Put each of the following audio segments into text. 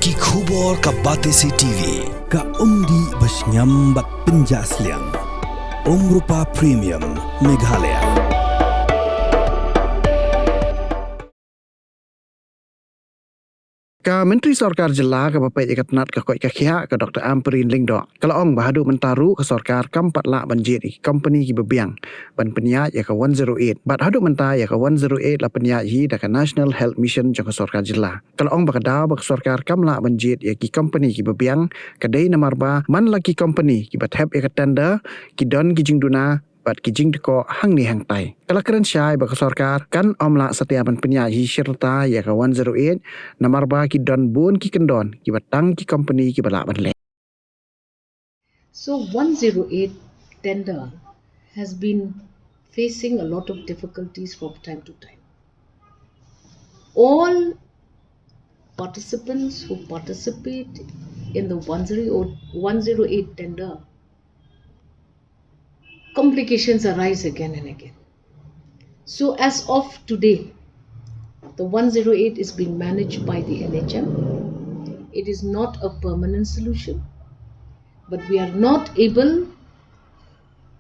Ki khubor ka Batesi TV. Ka umdi basnyam bat penjaslian. Rupa Premium Meghalaya. Ka Menteri Sorkar Jela ka Bapak Ikatnat ka Koi Kakia ka Dr. Amperin Lingdo. Kalau ong bahadu mentaru ka Sorkar kam 4 lak ban Jied Kompeni ki bebiang ban Pynïaid ya ka 108. Bat hadu menta ya ka 108 la Pynïaid Jied ka National Health Mission jang ka Sorkar Jela. Kalau ong bakadaw bak Sorkar kam lak ban Jied ya ki Kompeni ki bebiang kadai namar ba man la ki Kompeni ki bat heb ya ka tender ki don ki jingduna bat kijing ko hang ni hang tai. Kalau keren syai bak Sorkar kan omla setiapan Pynïaid serta ya ka 108 namar ba ki don bun ki kendon ki batang ki Kompeni ki balak ban le. So 108 tender has been facing a lot of difficulties from time to time. All participants who participate in the 108 tender, complications arise again and again. So as of today, the 108 is being managed by the NHM. It is not a permanent solution, but we are not able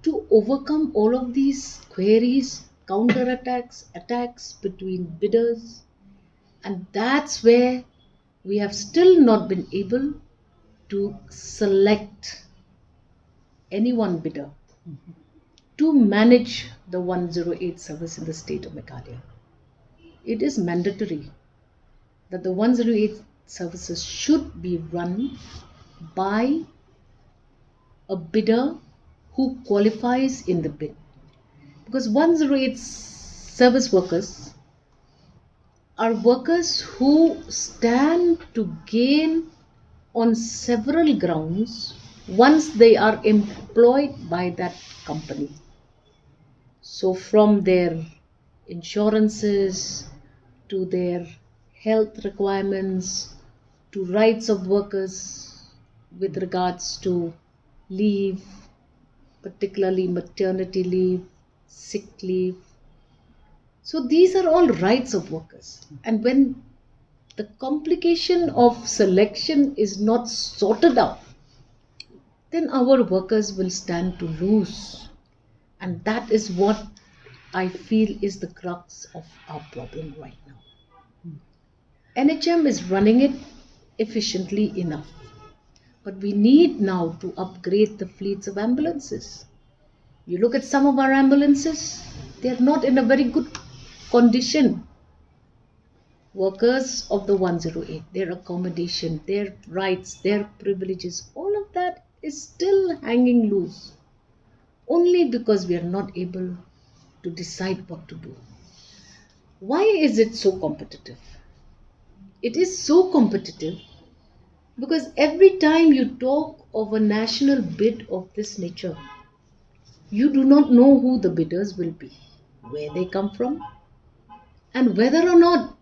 to overcome all of these queries, counterattacks, attacks between bidders, and that's where we have still not been able to select any one bidder to manage the 108 service in the state of Meghalaya. It is mandatory that the 108 services should be run by a bidder who qualifies in the bid. Because 108 service workers are workers who stand to gain on several grounds once they are employed by that company. So from their insurances to their health requirements to rights of workers with regards to leave, particularly maternity leave, sick leave. So these are all rights of workers. And when the complication of selection is not sorted out, then our workers will stand to lose. And that is what I feel is the crux of our problem right now. NHM is running it efficiently enough. But we need now to upgrade the fleets of ambulances. You look at some of our ambulances, they are not in a very good condition. Workers of the 108, their accommodation, their rights, their privileges, all of that is still hanging loose. Only because we are not able to decide what to do. Why is it so competitive? It is so competitive because every time you talk of a national bid of this nature, you do not know who the bidders will be, where they come from, and whether or not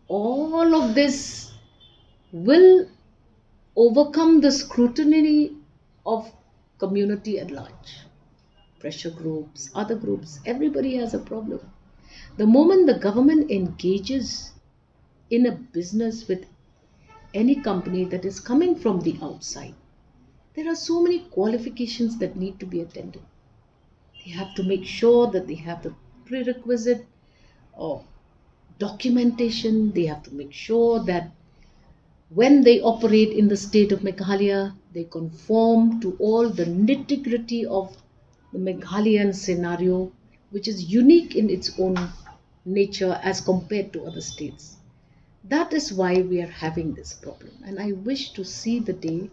all of this will overcome the scrutiny of community at large. Pressure groups, other groups, everybody has a problem. The moment the government engages in a business with any company that is coming from the outside, there are so many qualifications that need to be attended. They have to make sure that they have the prerequisite of documentation. They have to make sure that when they operate in the state of Meghalaya, they conform to all the nitty-gritty of the Meghalayan scenario, which is unique in its own nature as compared to other states. That is why we are having this problem. And I wish to see the day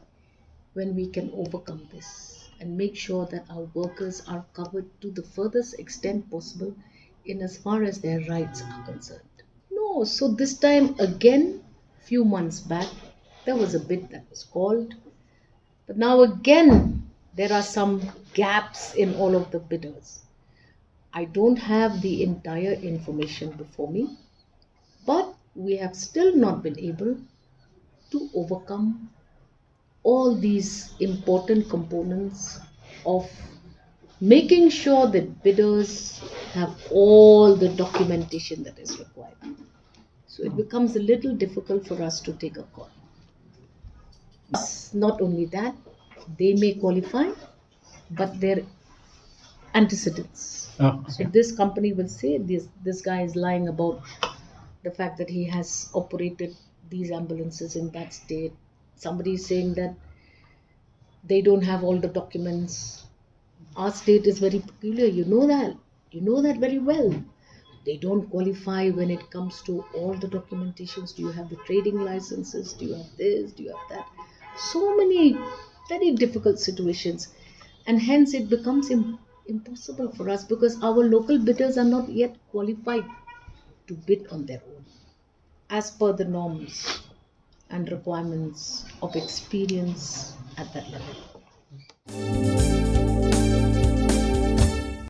when we can overcome this and make sure that our workers are covered to the furthest extent possible in as far as their rights are concerned. No, so this time again, few months back, there was a bid that was called. But now again, there are some gaps in all of the bidders. I don't have the entire information before me, but we have still not been able to overcome all these important components of making sure that bidders have all the documentation that is required. So it becomes a little difficult for us to take a call. Not only that, they may qualify, but their antecedents. Oh, So okay. this company will say this guy is lying about the fact that he has operated these ambulances in that state. Somebody is saying that they don't have all the documents. Our state is very peculiar. You know that. You know that very well. They don't qualify when it comes to all the documentations. Do you have the trading licenses? Do you have this? Do you have that? So many very difficult situations. And hence it becomes impossible for us because our local bidders are not yet qualified to bid on their own as per the norms and requirements of experience at that level.